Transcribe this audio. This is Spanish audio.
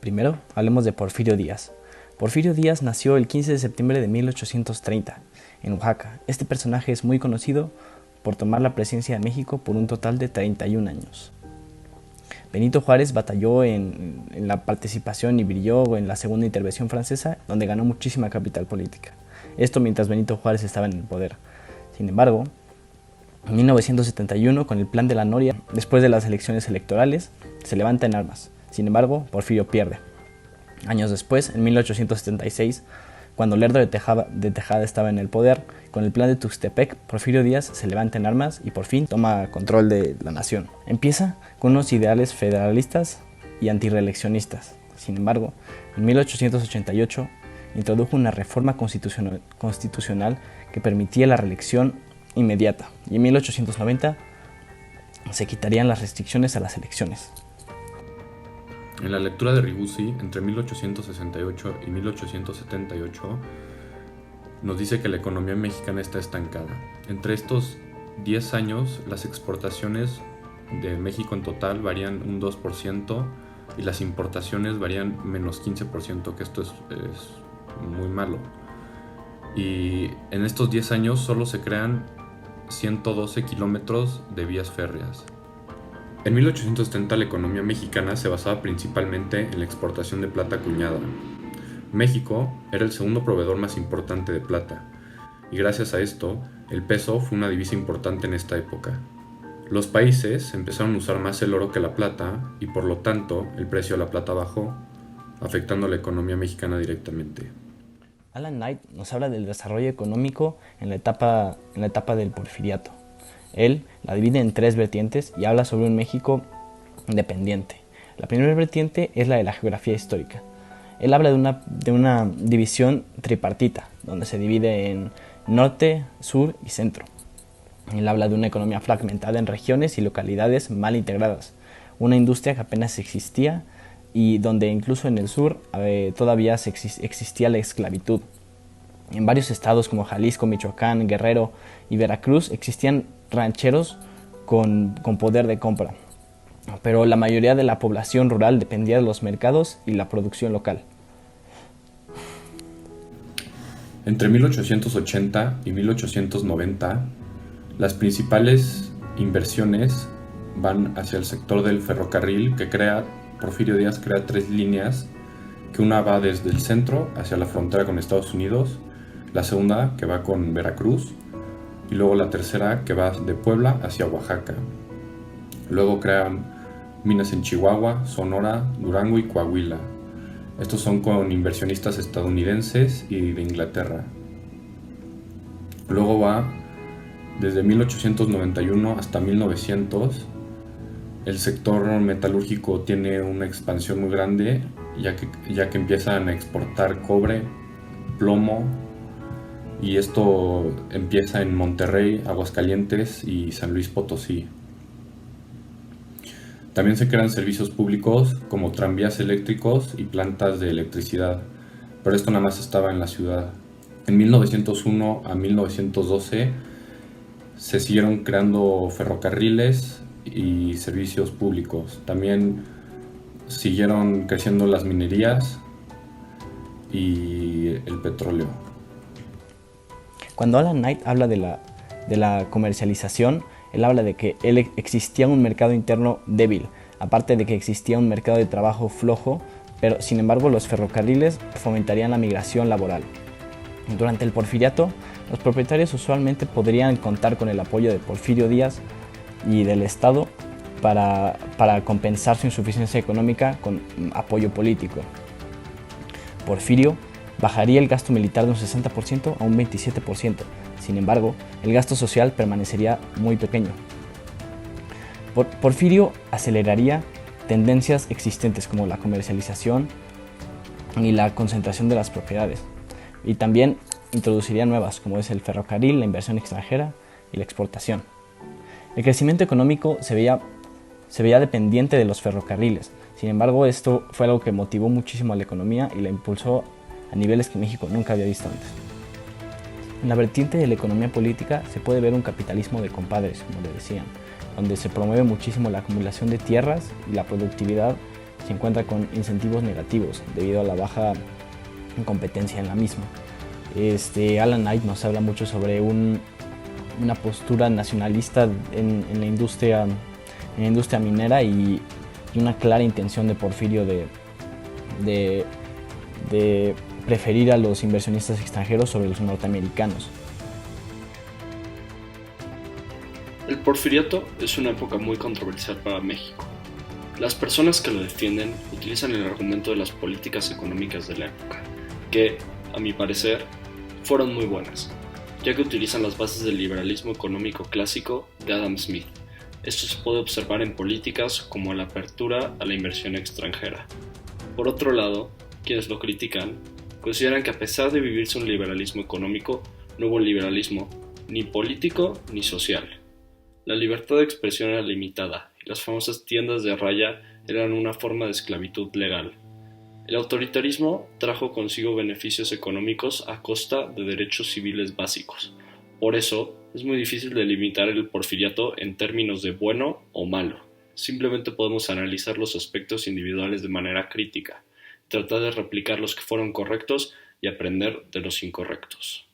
Primero, hablemos de Porfirio Díaz. Porfirio Díaz nació el 15 de septiembre de 1830 en Oaxaca. Este personaje es muy conocido por tomar la presidencia de México por un total de 31 años. Benito Juárez batalló en la participación y brilló en la segunda intervención francesa, donde ganó muchísima capital política. Esto mientras Benito Juárez estaba en el poder. Sin embargo, en 1971, con el Plan de la Noria, después de las elecciones electorales, se levanta en armas. Sin embargo, Porfirio pierde. Años después, en 1876, cuando Lerdo de Tejada estaba en el poder, con el plan de Tuxtepec, Porfirio Díaz se levanta en armas y por fin toma control de la nación. Empieza con unos ideales federalistas y antireeleccionistas. Sin embargo, en 1888 introdujo una reforma constitucional que permitía la reelección inmediata, y en 1890 se quitarían las restricciones a las elecciones. En la lectura de Ribucci, entre 1868 y 1878, nos dice que la economía mexicana está estancada. Entre estos 10 años, las exportaciones de México en total varían un 2% y las importaciones varían menos 15%, que esto es muy malo. Y en estos 10 años solo se crean 112 kilómetros de vías férreas. En 1870 la economía mexicana se basaba principalmente en la exportación de plata acuñada. México era el segundo proveedor más importante de plata, y gracias a esto, el peso fue una divisa importante en esta época. Los países empezaron a usar más el oro que la plata, y por lo tanto, el precio de la plata bajó, afectando a la economía mexicana directamente. Alan Knight nos habla del desarrollo económico en la etapa del Porfiriato. Él la divide en tres vertientes y habla sobre un México independiente. La primera vertiente es la de la geografía histórica. Él habla de una división tripartita, donde se divide en norte, sur y centro. Él habla de una economía fragmentada en regiones y localidades mal integradas, una industria que apenas existía y donde incluso en el sur todavía existía la esclavitud. En varios estados como Jalisco, Michoacán, Guerrero y Veracruz existían rancheros con poder de compra, pero la mayoría de la población rural dependía de los mercados y la producción local. Entre 1880 y 1890, las principales inversiones van hacia el sector del ferrocarril que Porfirio Díaz crea 3 líneas, que una va desde el centro hacia la frontera con Estados Unidos, la segunda que va con Veracruz y luego la tercera que va de Puebla hacia Oaxaca. Luego crean minas en Chihuahua, Sonora, Durango y Coahuila. Estos son con inversionistas estadounidenses y de Inglaterra. Luego va desde 1891 hasta 1900. El sector metalúrgico tiene una expansión muy grande, ya que empiezan a exportar cobre, plomo, y esto empieza en Monterrey, Aguascalientes y San Luis Potosí. También se crean servicios públicos como tranvías eléctricos y plantas de electricidad, pero esto nada más estaba en la ciudad. En 1901 a 1912 se siguieron creando ferrocarriles y servicios públicos. También siguieron creciendo las minerías y el petróleo. Cuando Alan Knight habla de la comercialización, él habla de que existía un mercado interno débil, aparte de que existía un mercado de trabajo flojo, pero sin embargo los ferrocarriles fomentarían la migración laboral. Durante el Porfiriato, los propietarios usualmente podrían contar con el apoyo de Porfirio Díaz y del Estado para compensar su insuficiencia económica con apoyo político. Porfirio bajaría el gasto militar de un 60% a un 27%. Sin embargo, el gasto social permanecería muy pequeño. Porfirio aceleraría tendencias existentes como la comercialización y la concentración de las propiedades. Y también introduciría nuevas, como es el ferrocarril, la inversión extranjera y la exportación. El crecimiento económico se veía dependiente de los ferrocarriles. Sin embargo, esto fue algo que motivó muchísimo a la economía y la impulsó a niveles que México nunca había visto antes. En la vertiente de la economía política se puede ver un capitalismo de compadres, como le decían, donde se promueve muchísimo la acumulación de tierras y la productividad se encuentra con incentivos negativos debido a la baja competencia en la misma. Alan Knight nos habla mucho sobre una postura nacionalista en la industria minera y una clara intención de Porfirio de preferir a los inversionistas extranjeros sobre los norteamericanos. El porfiriato es una época muy controversial para México. Las personas que lo defienden utilizan el argumento de las políticas económicas de la época, que, a mi parecer, fueron muy buenas, ya que utilizan las bases del liberalismo económico clásico de Adam Smith. Esto se puede observar en políticas como la apertura a la inversión extranjera. Por otro lado, quienes lo critican consideran que a pesar de vivirse un liberalismo económico, no hubo liberalismo ni político ni social. La libertad de expresión era limitada y las famosas tiendas de raya eran una forma de esclavitud legal. El autoritarismo trajo consigo beneficios económicos a costa de derechos civiles básicos. Por eso, es muy difícil delimitar el porfiriato en términos de bueno o malo. Simplemente podemos analizar los aspectos individuales de manera crítica, tratar de replicar los que fueron correctos y aprender de los incorrectos.